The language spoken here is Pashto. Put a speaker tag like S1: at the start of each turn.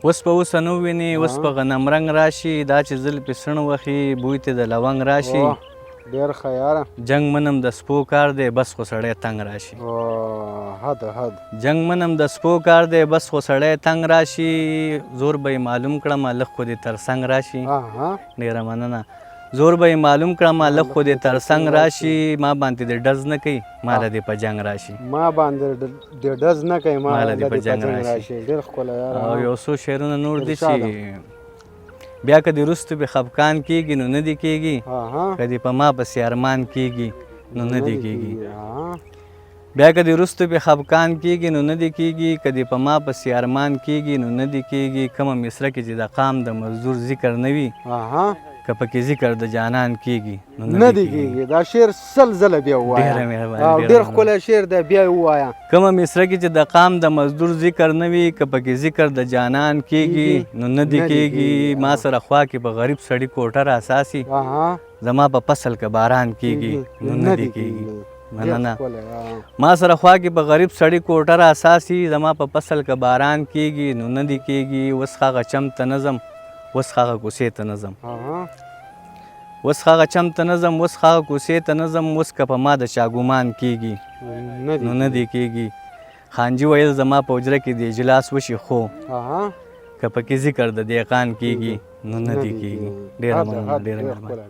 S1: اوس په اوسنو ویني اوس په غنم رنګ راشي دا چې زلفې سڼ وخي بوی ته د لونګ راشي
S2: ډېر ښه یاره
S1: جنګ منم د سپو کار دی بس خو سړی تنګ راشي جنګ منم د سپو کار دی بس خو سړی تنګ راشي زور به یې معلوم کړم لږ خو دې تر څنګ راشي ډېره مننه زور به یې معلوم کړم لږ خو دې تر څنګ راشي ما باندې دې ډز نه کوي ماله دې په جنګ راشي
S2: ما باندې دې ډز نه کوي
S1: ماله دې په جنګ راشي
S2: ډېر ښکلی یاره
S1: او یو څو شعرونه نور دي چې بیا که دې وروستو به خفقان کېږي نو نه دې کېږي که دې په ما پسې ارمان کېږي نو نه دې کېږي بیا که دې وروستو به خفقان کېږي نو نه دې کېږي که دې په ما پسې ارمان کېږي نو نه دې کېږي کومه مصره کې چې د قام د مزدور ذکر نه وي که پکې ذکر د جانان کېږي نو
S2: نه دې کېږي دا شعر سل ځله بیا ووایه ډېر ښکلی شعر دی بیا یې ووایه
S1: کومه مصره کې چې د قام د مزدور ذکر نه وي که پکې ذکر د جانان کېږي نو نه دې کېږي ما سره خوا کې په غریب سړي کوټه راساسي زما په فصل که باران کېږي نو نه دې کېږي مننه ما سره خوا کې په غریب سړي کوټه راساسي زما په فصل که باران کېږي نو نه دې کېږي اوس هغه چم ته نظم اوس هغه کوڅې ته نظم اوس هغه چم ته نظم اوس هغه کوڅې ته نظم اوس که په ما د چا ګمان کېږي نو نه دې کېږي خانجي ویل زما په حجره کې د اجلاس وشي خو که پکې ذکر د دهقان کېږي نو نه دې کېږي ډېره مننه ډېره مهرباني